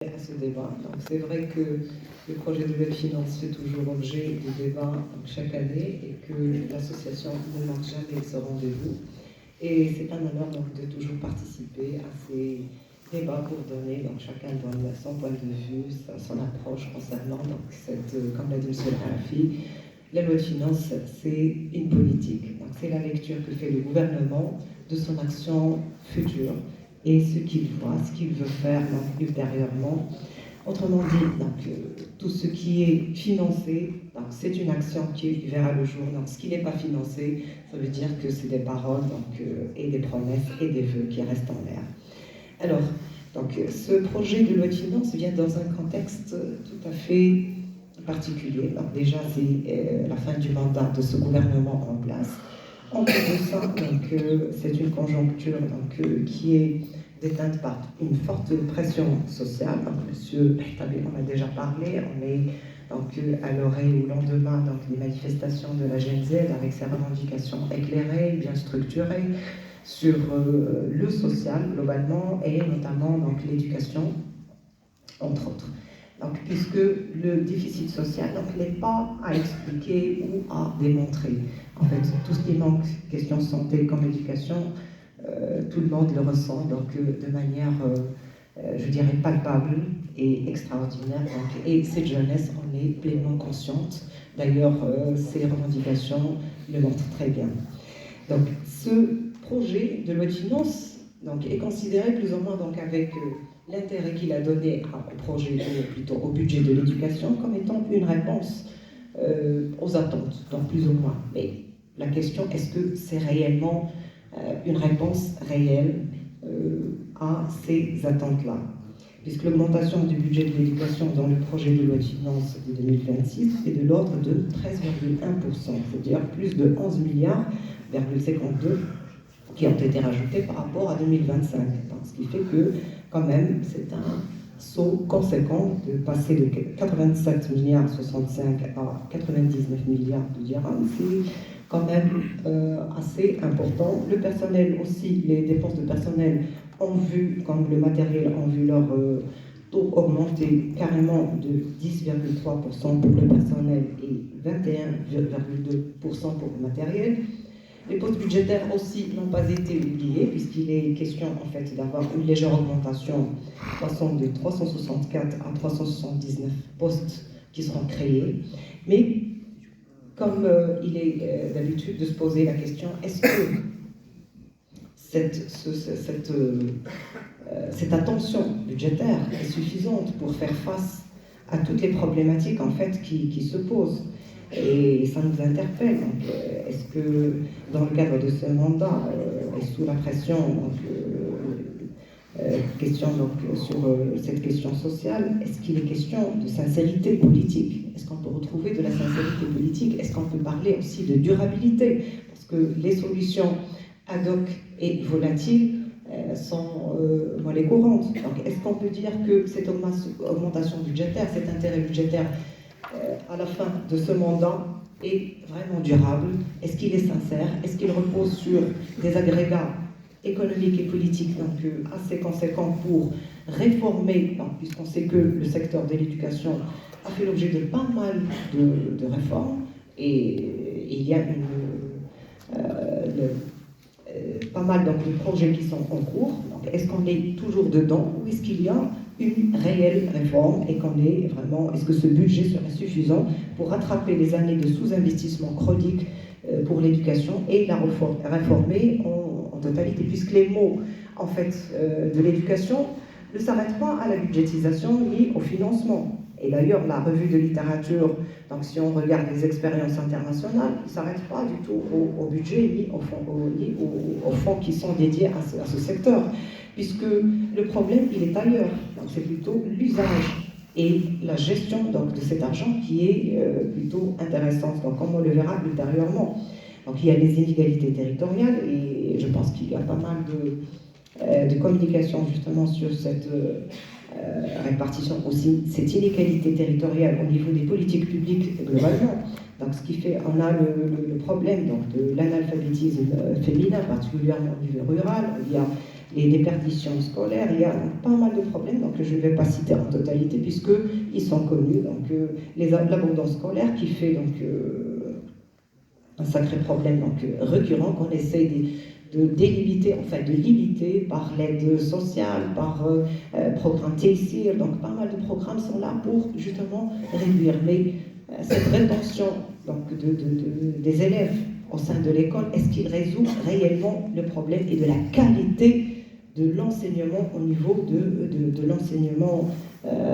à ce débat. Donc c'est vrai que le projet de loi de finances fait toujours objet de débats chaque année et que l'association ne manque jamais ce rendez-vous. Et c'est un honneur donc de toujours participer à ces débats pour donner, donc chacun donne son point de vue, son approche concernant donc comme l'a dit M. Rafi, la loi de finances c'est une politique. Donc c'est la lecture que fait le gouvernement de son action future et ce qu'il voit, ce qu'il veut faire donc, ultérieurement. Autrement dit, donc, tout ce qui est financé, c'est une action qui verra le jour. Donc, ce qui n'est pas financé, ça veut dire que c'est des paroles donc, et des promesses et des vœux qui restent en l'air. Alors, donc, ce projet de loi de finances vient dans un contexte tout à fait particulier. Donc, déjà, c'est la fin du mandat de ce gouvernement en place. En plus de ça, c'est une conjoncture qui est déteinte par une forte pression sociale. Monsieur Tabi en a déjà parlé, on est à l'oreille au lendemain des manifestations de la Gen Z avec ses revendications éclairées, bien structurées sur le social globalement et notamment l'éducation, entre autres. Donc, puisque le déficit social n'est pas à expliquer ou à démontrer. En fait, tout ce qui manque, question santé comme éducation, tout le monde le ressent de manière, je dirais, palpable et extraordinaire. Et cette jeunesse en est pleinement consciente. D'ailleurs, ces revendications le montrent très bien. Donc, ce projet de loi de finances est considéré plus ou moins avec l'intérêt qu'il a donné au projet, ou plutôt au budget de l'éducation, comme étant une réponse aux attentes, donc plus ou moins. Mais la question, est-ce que c'est réellement une réponse réelle à ces attentes-là? Puisque l'augmentation du budget de l'éducation dans le projet de loi de finances de 2026 est de l'ordre de 13,1%, c'est-à-dire plus de 11 milliards, 52 qui ont été rajoutés par rapport à 2025. Donc, ce qui fait que, quand même, c'est un saut conséquent de passer de 87 milliards 65 à 99 milliards de dirhams. C'est quand même assez important. Le personnel aussi, les dépenses de personnel ont vu, comme le matériel, ont vu leur taux augmenter carrément de 10,3% pour le personnel et 21,2% pour le matériel. Les postes budgétaires aussi n'ont pas été oubliés, puisqu'il est question en fait d'avoir une légère augmentation, passant de 364 à 379 postes qui seront créés. Mais comme il est d'habitude de se poser la question, est-ce que cette attention budgétaire est suffisante pour faire face à toutes les problématiques en fait qui se posent? Et ça nous interpelle. Est-ce que dans le cadre de ce mandat, et sous la pression sur cette question sociale, est-ce qu'il est question de sincérité politique? Est-ce qu'on peut retrouver de la sincérité politique? Est-ce qu'on peut parler aussi de durabilité? Parce que les solutions ad hoc et volatiles sont monnaie courante. Donc, est-ce qu'on peut dire que cette augmentation budgétaire, cet intérêt budgétaire à la fin de ce mandat est vraiment durable? Est-ce qu'il est sincère? Est-ce qu'il repose sur des agrégats économiques et politiques assez conséquents pour réformer, puisqu'on sait que le secteur de l'éducation a fait l'objet de pas mal de réformes et il y a pas mal de projets qui sont en cours. Est-ce qu'on est toujours dedans ou est-ce qu'il y a une réelle réforme et est-ce que ce budget serait suffisant pour rattraper les années de sous-investissement chronique pour l'éducation et la réformer en totalité, puisque les mots en fait de l'éducation ne s'arrêtent pas à la budgétisation ni au financement. Et d'ailleurs, la revue de littérature, donc si on regarde les expériences internationales, ne s'arrête pas du tout au budget ni aux fonds qui sont dédiés à ce secteur, puisque le problème, il est ailleurs. Donc c'est plutôt l'usage et la gestion de cet argent qui est plutôt intéressante, donc comme on le verra ultérieurement. Donc il y a les inégalités territoriales et je pense qu'il y a pas mal de communication justement sur cette répartition aussi, cette inégalité territoriale au niveau des politiques publiques globalement. Donc ce qui fait, on a le problème de l'analphabétisme féminin, particulièrement au niveau rural. Il y a les déperditions scolaires, il y a pas mal de problèmes, donc je ne vais pas citer en totalité puisqu'ils sont connus. Donc l'abondance scolaire qui fait donc un sacré problème donc, récurrent qu'on essaie de délimiter, enfin de limiter par l'aide sociale, par programme TESIR, donc pas mal de programmes sont là pour justement réduire. Mais cette rétention donc, des élèves au sein de l'école, est-ce qu'il résout réellement le problème et de la qualité de l'enseignement au niveau de l'enseignement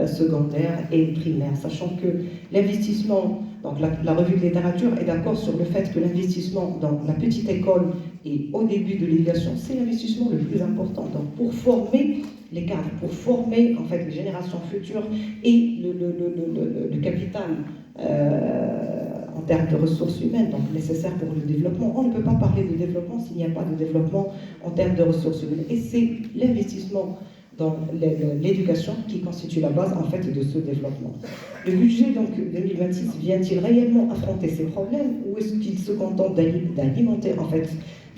secondaire et primaire, sachant que l'investissement, donc la revue de littérature est d'accord sur le fait que l'investissement dans la petite école et au début de l'éducation, c'est l'investissement le plus important. Donc pour former les cadres, pour former en fait les générations futures et le capital en termes de ressources humaines, donc nécessaires pour le développement. On ne peut pas parler de développement s'il n'y a pas de développement en termes de ressources humaines. Et c'est l'investissement dans l'éducation qui constitue la base en fait de ce développement. Le budget donc 2026 vient-il réellement affronter ces problèmes ou est-ce qu'il se contente d'alimenter en fait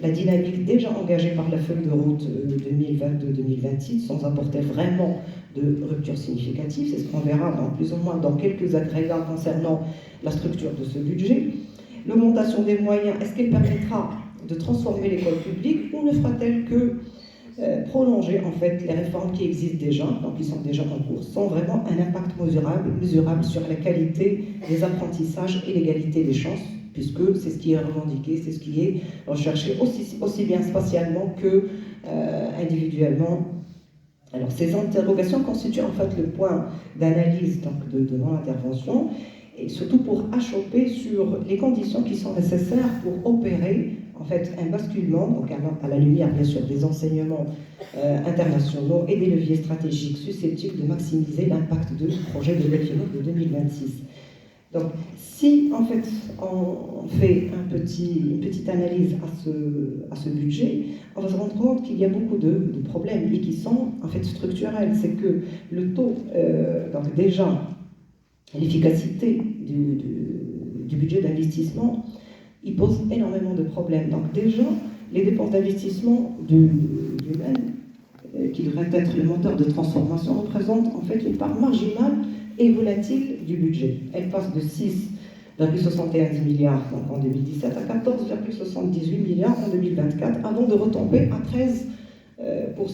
la dynamique déjà engagée par la feuille de route 2022-2026 sans apporter vraiment de rupture significative? C'est ce qu'on verra plus ou moins dans quelques agrégats concernant la structure de ce budget. L'augmentation des moyens, est-ce qu'elle permettra de transformer l'école publique ou ne fera-t-elle que prolonger en fait les réformes qui existent déjà, donc qui sont déjà en cours, sans vraiment un impact mesurable sur la qualité des apprentissages et l'égalité des chances, puisque c'est ce qui est revendiqué, c'est ce qui est recherché aussi bien spatialement que individuellement. Alors ces interrogations constituent en fait le point d'analyse de mon intervention, et surtout pour achoper sur les conditions qui sont nécessaires pour opérer en fait un basculement, donc à la lumière bien sûr des enseignements internationaux et des leviers stratégiques susceptibles de maximiser l'impact du projet de loi de finances de 2026. Donc si en fait on fait une petite analyse à ce budget, on va se rendre compte qu'il y a beaucoup de problèmes et qui sont en fait structurels. C'est que le taux, donc déjà l'efficacité du budget d'investissement, il pose énormément de problèmes. Donc déjà, les dépenses d'investissement humaine, qui devraient être le moteur de transformation, représentent en fait une part marginale et volatile du budget. Elle passe de 6,71 milliards donc en 2017 à 14,78 milliards en 2024, avant de retomber à 13%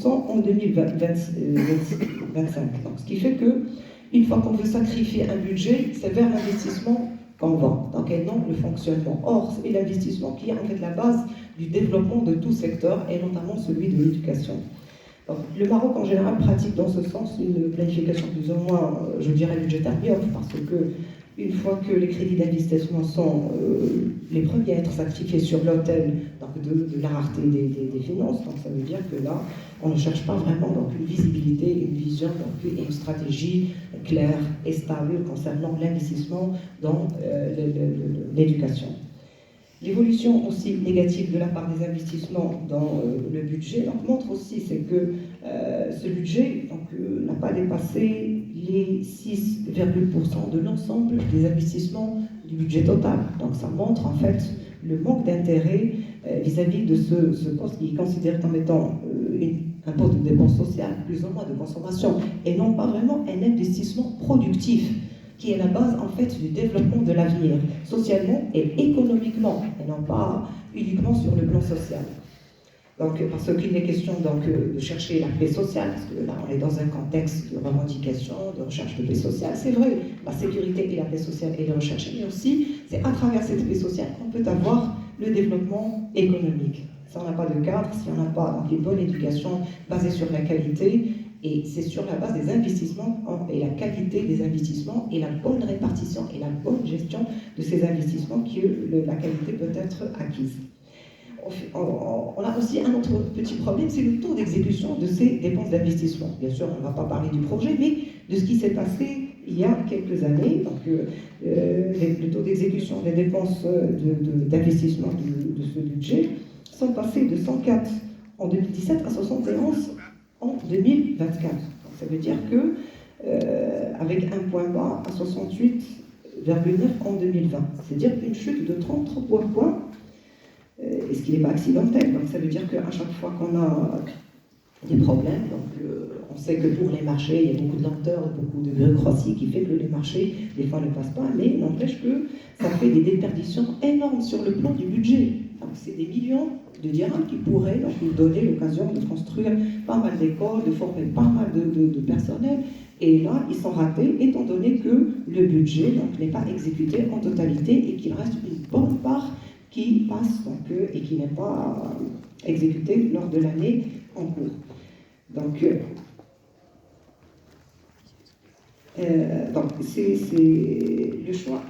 en 2025. Donc, ce qui fait que une fois qu'on veut sacrifier un budget, c'est vers l'investissement qu'on va, donc et non le fonctionnement. Or, c'est l'investissement qui est en fait la base du développement de tout secteur, et notamment celui de l'éducation. Donc, le Maroc, en général, pratique dans ce sens une planification plus ou moins, je dirais, budgétaire mi-off, parce que une fois que les crédits d'investissement sont les premiers à être sacrifiés sur l'autel de la rareté des finances, donc ça veut dire que là, on ne cherche pas vraiment donc, une visibilité, une vision donc, et une stratégie claire et stable concernant l'investissement dans l'éducation. L'évolution aussi négative de la part des investissements dans le budget donc, montre aussi que ce budget n'a pas dépassé les 6,% de l'ensemble des investissements du budget total. Donc ça montre en fait le manque d'intérêt vis-à-vis de ce poste qui est considéré comme étant un poste de dépense sociale, plus ou moins de consommation, et non pas vraiment un investissement productif, qui est la base en fait du développement de l'avenir, socialement et économiquement, et non pas uniquement sur le plan social. Donc, parce qu'il est question donc, de chercher la paix sociale, parce que là on est dans un contexte de revendication, de recherche de paix sociale, c'est vrai, la sécurité et la paix sociale est recherchée, mais aussi c'est à travers cette paix sociale qu'on peut avoir le développement économique. Si on n'a pas de cadre, si on n'a pas donc, une bonne éducation basée sur la qualité, et c'est sur la base des investissements et la qualité des investissements et la bonne répartition et la bonne gestion de ces investissements que la qualité peut être acquise. On a aussi un autre petit problème, c'est le taux d'exécution de ces dépenses d'investissement. Bien sûr, on ne va pas parler du projet, mais de ce qui s'est passé il y a quelques années. Donc, le taux d'exécution des dépenses d'investissement de ce budget sont passés de 104 en 2017 à 71 en 2024. Donc, ça veut dire que, avec un point bas à 68,9 en 2020, c'est-à-dire une chute de 33 points, et ce qui n'est pas accidentel. Donc ça veut dire qu'à chaque fois qu'on a des problèmes. Donc, on sait que pour les marchés, il y a beaucoup de lenteur, beaucoup de bureaucratie qui fait que les marchés, des fois, ne passent pas, mais n'empêche que ça fait des déperditions énormes sur le plan du budget. C'est des millions de dirhams qui pourraient donc, nous donner l'occasion de construire pas mal d'écoles, de former pas mal de personnel. Et là, ils sont ratés, étant donné que le budget n'est pas exécuté en totalité et qu'il reste une bonne part qui passe donc, et qui n'est pas exécutée lors de l'année en cours. Donc c'est les choix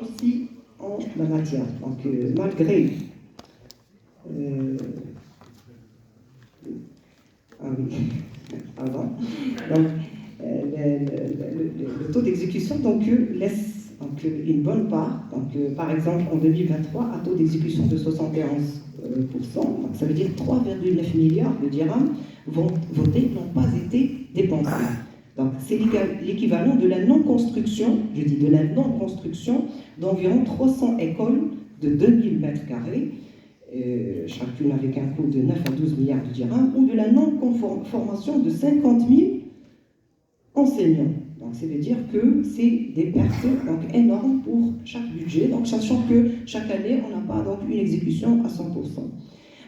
aussi en la matière. Donc, malgré ah oui, avant. Donc, le taux d'exécution laisse une bonne part. Donc, par exemple, en 2023, un taux d'exécution de 71%. Donc, ça veut dire 3,9 milliards de dirhams votés n'ont pas été dépensés. Donc, c'est l'équivalent de la non-construction, je dis de la non-construction, d'environ 300 écoles de 2000 mètres carrés, chacune avec un coût de 9 à 12 milliards de dirhams, ou de la non-formation de 50 000 enseignants. Donc, ça veut dire que c'est des pertes énormes pour chaque budget, donc, sachant que chaque année, on n'a pas donc, une exécution à 100%.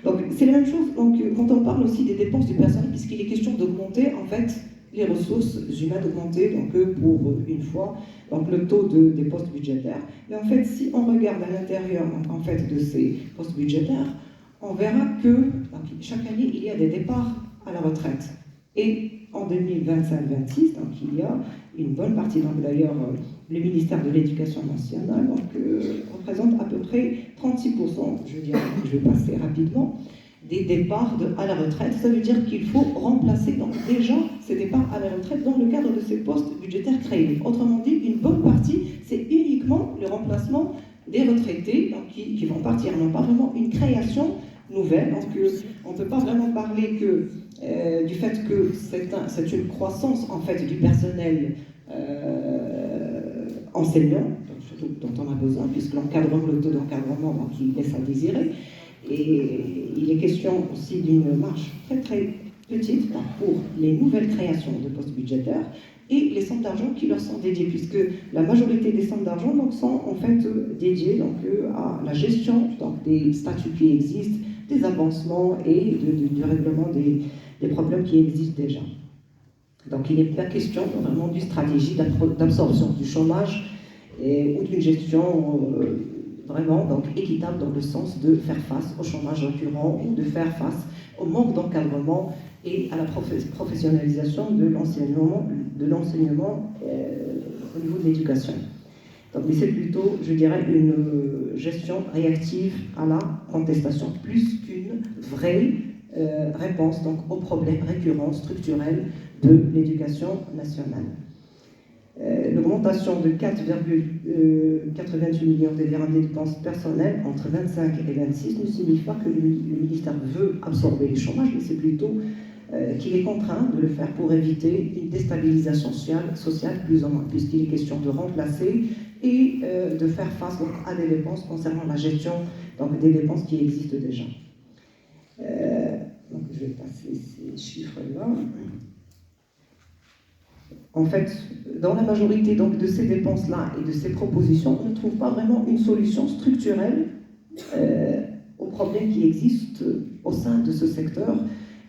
Donc, c'est la même chose donc, quand on parle aussi des dépenses du personnel, puisqu'il est question d'augmenter, en fait, les ressources humaines, d'augmenter pour une fois donc, le taux des postes budgétaires. Mais en fait, si on regarde à l'intérieur en fait, de ces postes budgétaires, on verra que donc, chaque année, il y a des départs à la retraite. Et en 2025-26, donc il y a une bonne partie, donc d'ailleurs le ministère de l'Éducation nationale représente à peu près 36%, je vais passer rapidement, des départs à la retraite. Ça veut dire qu'il faut remplacer donc, déjà ces départs à la retraite dans le cadre de ces postes budgétaires créés. Autrement dit, une bonne partie, c'est uniquement le remplacement des retraités donc, qui vont partir, non pas vraiment une création nouvelle. Donc on ne peut pas vraiment parler du fait que c'est une croissance en fait, du personnel enseignant, dont on a besoin, puisque le taux d'encadrement il laisse à désirer. Et il est question aussi d'une marge très très petite pour les nouvelles créations de postes budgétaires et les centres d'argent qui leur sont dédiés, puisque la majorité des centres d'argent sont en fait dédiés à la gestion des statuts qui existent, des avancements et du règlement des problèmes qui existent déjà. Donc il n'est pas question vraiment d'une stratégie d'absorption du chômage ou d'une gestion vraiment équitable dans le sens de faire face au chômage récurrent ou de faire face au manque d'encadrement et à la professionnalisation de l'enseignement au niveau de l'éducation. Donc, mais c'est plutôt, je dirais, une gestion réactive à la contestation plus qu'une vraie réponse aux problèmes récurrents, structurels de l'éducation nationale. L'augmentation de 4,88 millions de dirhams de dépenses personnelles entre 25 et 26 ne signifie pas que le ministère veut absorber les chômages, mais c'est plutôt qu'il est contraint de le faire pour éviter une déstabilisation sociale plus ou moins, puisqu'il est question de remplacer et de faire face à des dépenses concernant la gestion des dépenses qui existent déjà. Donc je vais passer ces chiffres-là. En fait, dans la majorité de ces dépenses-là et de ces propositions, on ne trouve pas vraiment une solution structurelle aux problèmes qui existent au sein de ce secteur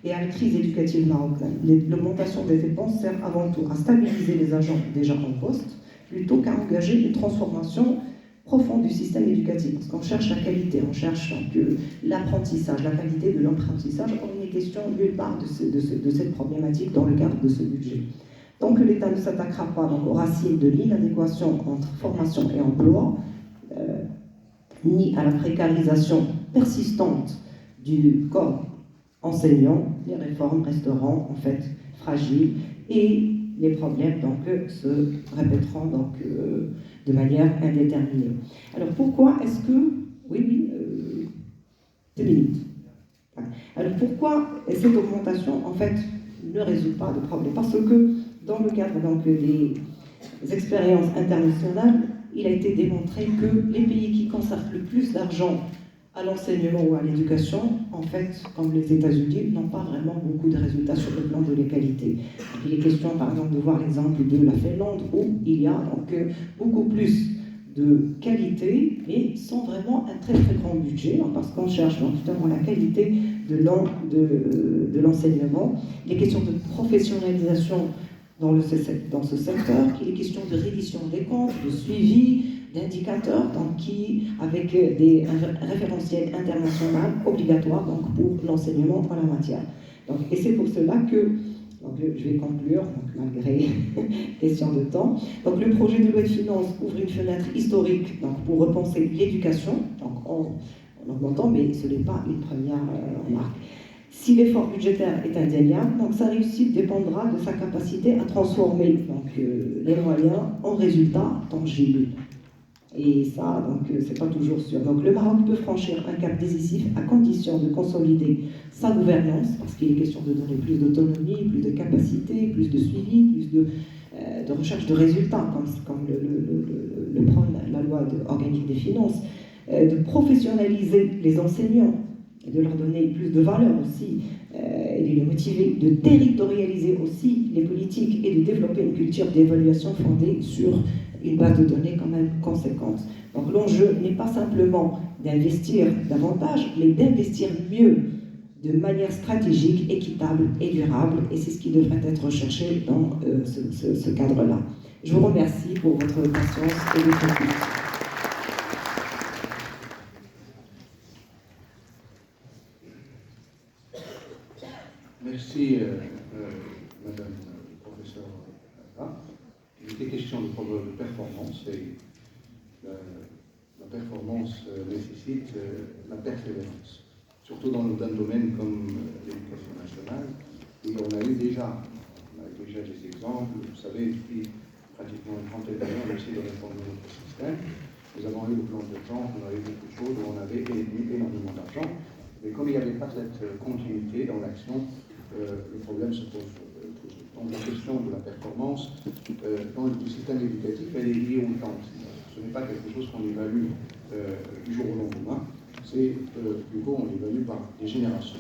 et à la crise éducative marocaine. L'augmentation des dépenses sert avant tout à stabiliser les agents déjà en poste, plutôt qu'à engager une transformation profonde du système éducatif. Parce qu'on cherche la qualité, on cherche l'apprentissage, la qualité de l'apprentissage. On n'est question nulle part de cette problématique dans le cadre de ce budget. Tant que l'État ne s'attaquera pas aux racines de l'inadéquation entre formation et emploi, ni à la précarisation persistante du corps enseignant, les réformes resteront en fait fragiles et les problèmes se répéteront de manière indéterminée. Alors pourquoi est-ce que... Oui, 2 minutes. Alors pourquoi cette augmentation en fait ne résout pas de problème? Parce que dans le cadre des expériences internationales, il a été démontré que les pays qui consacrent le plus d'argent à l'enseignement ou à l'éducation, en fait, comme les États-Unis, n'ont pas vraiment beaucoup de résultats sur le plan de l'égalité. Il est question, par exemple, de voir l'exemple de la Finlande, où il y a donc beaucoup plus de qualité, mais sans vraiment un très très grand budget, parce qu'on cherche notamment la qualité de l'enseignement. Les questions de professionnalisation dans ce secteur, il est question de reddition des comptes, de suivi, d'indicateurs, donc avec des référentiels internationaux obligatoires donc, pour l'enseignement en la matière. Donc, et c'est pour cela que, donc, je vais conclure, donc, malgré question de temps. Donc le projet de loi de finances ouvre une fenêtre historique donc, pour repenser l'éducation, donc en augmentant, mais ce n'est pas une première remarque. Si l'effort budgétaire est indéniable, donc sa réussite dépendra de sa capacité à transformer donc, les moyens en résultats tangibles. Et ça, donc, c'est pas toujours sûr. Donc, le Maroc peut franchir un cap décisif à condition de consolider sa gouvernance, parce qu'il est question de donner plus d'autonomie, plus de capacité, plus de suivi, plus de recherche de résultats, comme le prône la loi organique des finances, de professionnaliser les enseignants, et de leur donner plus de valeur aussi, et de les motiver, de territorialiser aussi les politiques et de développer une culture d'évaluation fondée sur une base de données quand même conséquente. Donc l'enjeu n'est pas simplement d'investir davantage, mais d'investir mieux, de manière stratégique, équitable et durable, et c'est ce qui devrait être recherché dans ce cadre-là. Je vous remercie pour votre patience et votre écoute. Merci, Madame le professeur. Il était question de performance, et la performance nécessite la persévérance, surtout dans un domaine comme l'éducation nationale. Et on a déjà des exemples. Vous savez, depuis pratiquement une trentaine d'années, on a essayé de réformer notre système. Nous avons eu le plan d'urgence, on a eu beaucoup de choses, où on avait énormément d'argent. Mais comme il n'y avait pas cette continuité dans l'action, le problème se pose. Donc la question de la performance dans le système éducatif, elle est liée au temps. Ce n'est pas quelque chose qu'on évalue du jour au lendemain, c'est plutôt on l'évalue par des générations.